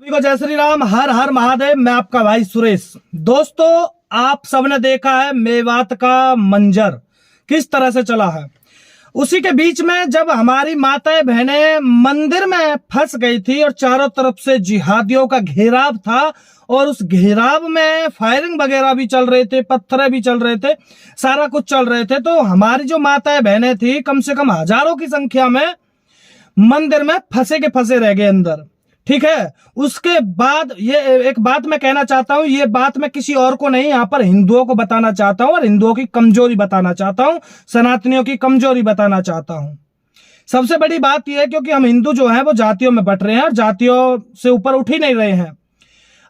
को जय श्री राम, हर हर महादेव। मैं आपका भाई सुरेश। दोस्तों, आप सबने देखा है मेवात का मंजर किस तरह से चला है। उसी के बीच में जब हमारी माताएं बहनें मंदिर में फंस गई थी और चारों तरफ से जिहादियों का घेराव था और उस घेराव में फायरिंग वगैरह भी चल रहे थे, पत्थर भी चल रहे थे, सारा कुछ चल रहे थे, तो हमारी जो माताएं बहनें थी कम से कम हजारों की संख्या में मंदिर में फंसे के फंसे रह गए अंदर। ठीक है। उसके बाद ये एक बात मैं कहना चाहता हूं, ये बात मैं किसी और को नहीं, यहां पर हिंदुओं को बताना चाहता हूं और हिंदुओं की कमजोरी बताना चाहता हूं, सनातनियों की कमजोरी बताना चाहता हूं। सबसे बड़ी बात यह है क्योंकि हम हिंदू जो हैं वो जातियों में बट रहे हैं और जातियों से ऊपर उठ ही नहीं रहे हैं।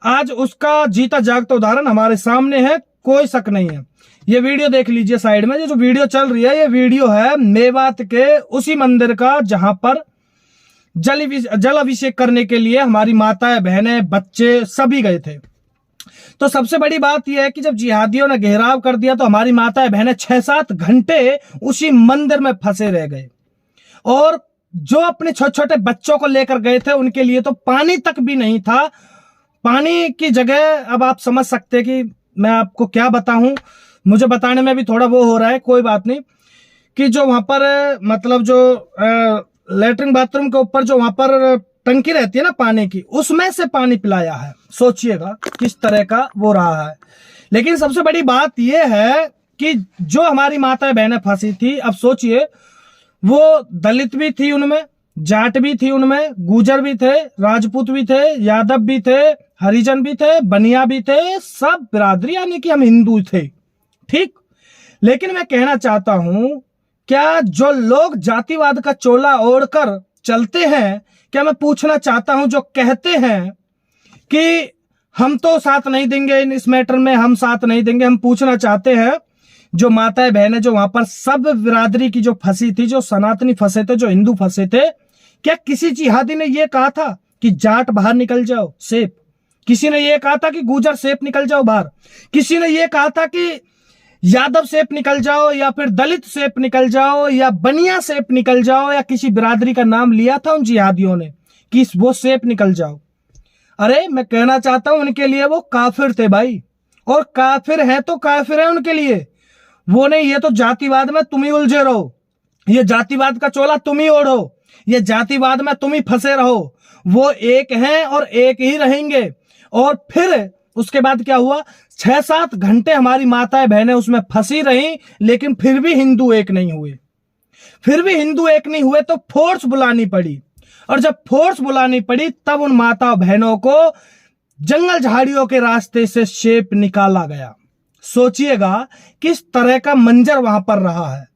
आज उसका जीता जागता उदाहरण हमारे सामने है, कोई शक नहीं है। ये वीडियो देख लीजिए साइड में, ये जो वीडियो चल रही है ये वीडियो है मेवात के उसी मंदिर का जहां पर जल अभिषेक करने के लिए हमारी माताएं बहनें बच्चे सभी गए थे। तो सबसे बड़ी बात यह है कि जब जिहादियों ने घेराव कर दिया तो हमारी माताएं बहनें 6-7 घंटे उसी मंदिर में फंसे रह गए और जो अपने छोटे छोटे बच्चों को लेकर गए थे उनके लिए तो पानी तक भी नहीं था। पानी की जगह, अब आप समझ सकते हैं कि मैं आपको क्या बताऊं, मुझे बताने में भी थोड़ा वो हो रहा है, कोई बात नहीं। कि जो वहां पर मतलब जो लेटरिन बाथरूम के ऊपर जो वहां पर टंकी रहती है ना पानी की, उसमें से पानी पिलाया है। सोचिएगा किस तरह का वो रहा है। लेकिन सबसे बड़ी बात यह है कि जो हमारी माताएं बहनें फंसी थी, अब सोचिए वो दलित भी थी उनमें, जाट भी थी उनमें, गुजर भी थे, राजपूत भी थे, यादव भी थे, हरिजन भी थे, बनिया भी थे, सब बिरादरी, यानी कि हम हिंदू थे। ठीक। लेकिन मैं कहना चाहता हूं, क्या जो लोग जातिवाद का चोला ओढ़कर चलते हैं, क्या मैं पूछना चाहता हूं, जो कहते हैं कि हम तो साथ नहीं देंगे इस मैटर में, हम साथ नहीं देंगे, हम पूछना चाहते हैं जो माताएं बहनें जो वहां पर सब बिरादरी की जो फंसी थी, जो सनातनी फंसे थे, जो हिंदू फंसे थे, क्या किसी जिहादी ने यह कहा था कि जाट बाहर निकल जाओ सेफ? किसी ने यह कहा था कि गुजर सेफ निकल जाओ बाहर? किसी ने यह कहा था कि यादव सेफ निकल जाओ या फिर दलित सेफ निकल जाओ या बनिया सेफ निकल जाओ, या किसी बिरादरी का नाम लिया था उन जिहादियों ने कि वो सेफ निकल जाओ? अरे मैं कहना चाहता हूं उनके लिए वो काफिर थे भाई, और काफिर है तो काफिर है उनके लिए, वो नहीं। ये तो जातिवाद में तुम ही उलझे रहो, ये जातिवाद का चोला तुम ही ओढ़ो, ये जातिवाद में तुम ही फंसे रहो। वो एक हैं और एक ही रहेंगे। और फिर उसके बाद क्या हुआ, 6-7 घंटे हमारी माताएं बहनें उसमें फंसी रहीं, लेकिन फिर भी हिंदू एक नहीं हुए। फिर भी हिंदू एक नहीं हुए तो फोर्स बुलानी पड़ी, और जब फोर्स बुलानी पड़ी तब उन माता बहनों को जंगल झाड़ियों के रास्ते से शेप निकाला गया। सोचिएगा किस तरह का मंजर वहां पर रहा है।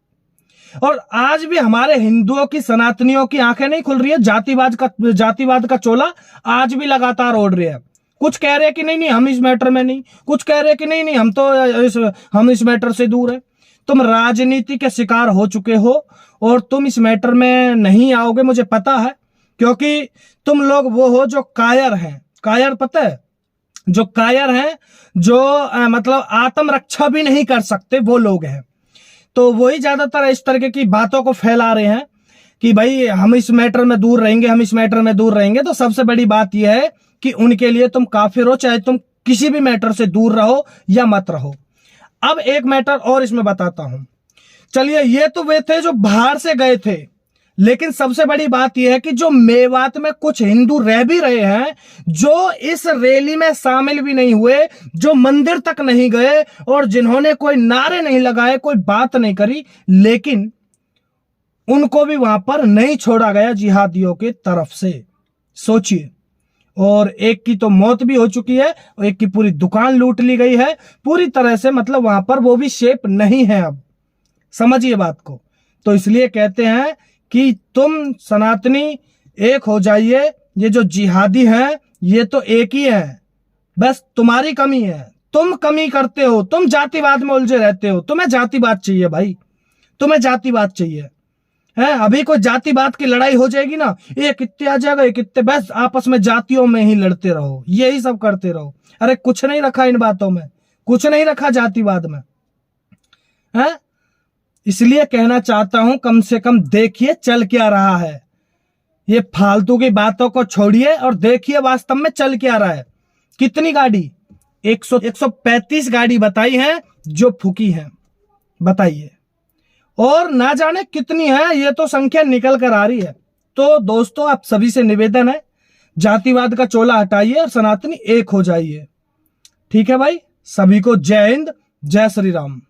और आज भी हमारे हिंदुओं की, सनातनियों की आंखें नहीं खुल रही है। जातिवाद का चोला आज भी लगातार ओढ़ रहे हैं। कुछ कह रहे हैं कि नहीं हम इस मैटर में नहीं, कुछ कह रहे हैं कि नहीं हम इस मैटर से दूर है। तुम राजनीति के शिकार हो चुके हो और तुम इस मैटर में नहीं आओगे, मुझे पता है, क्योंकि तुम लोग वो हो जो कायर हैं। कायर पता है? जो कायर हैं, जो मतलब आत्मरक्षा भी नहीं कर सकते, वो लोग हैं। तो वही ज्यादातर इस तरह की बातों को फैला रहे हैं कि भाई हम इस मैटर में दूर रहेंगे, हम इस मैटर में दूर रहेंगे। तो सबसे बड़ी बात यह है कि उनके लिए तुम काफिर हो, चाहे तुम किसी भी मैटर से दूर रहो या मत रहो। अब एक मैटर और इसमें बताता हूं। चलिए, ये तो वे थे जो बाहर से गए थे, लेकिन सबसे बड़ी बात यह है कि जो मेवात में कुछ हिंदू रह भी रहे हैं, जो इस रैली में शामिल भी नहीं हुए, जो मंदिर तक नहीं गए और जिन्होंने कोई नारे नहीं लगाए, कोई बात नहीं करी, लेकिन उनको भी वहां पर नहीं छोड़ा गया जिहादियों की तरफ से। सोचिए। और एक की तो मौत भी हो चुकी है और एक की पूरी दुकान लूट ली गई है पूरी तरह से, मतलब वहां पर वो भी शेप नहीं है। अब समझिए बात को। तो इसलिए कहते हैं कि तुम सनातनी एक हो जाइए, ये जो जिहादी हैं ये तो एक ही है, बस तुम्हारी कमी है, तुम कमी करते हो, तुम जातिवाद में उलझे रहते हो। तुम्हें जातिवाद चाहिए भाई, तुम्हें जातिवाद चाहिए है। अभी कोई जातिवाद की लड़ाई हो जाएगी ना, ये कितने आ जाएगा, ये कितने, बस आपस में जातियों में ही लड़ते रहो, यही सब करते रहो। अरे कुछ नहीं रखा इन बातों में, कुछ नहीं रखा जातिवाद में, है। इसलिए कहना चाहता हूं कम से कम देखिए चल क्या रहा है। ये फालतू की बातों को छोड़िए और देखिए वास्तव में चल क्या रहा है। कितनी गाड़ी 135 गाड़ी बताई है जो फूकी है, बताइए। और ना जाने कितनी है, ये तो संख्या निकल कर आ रही है। तो दोस्तों आप सभी से निवेदन है, जातिवाद का चोला हटाइए और सनातनी एक हो जाइए। ठीक है भाई, सभी को जय हिंद, जय श्री राम।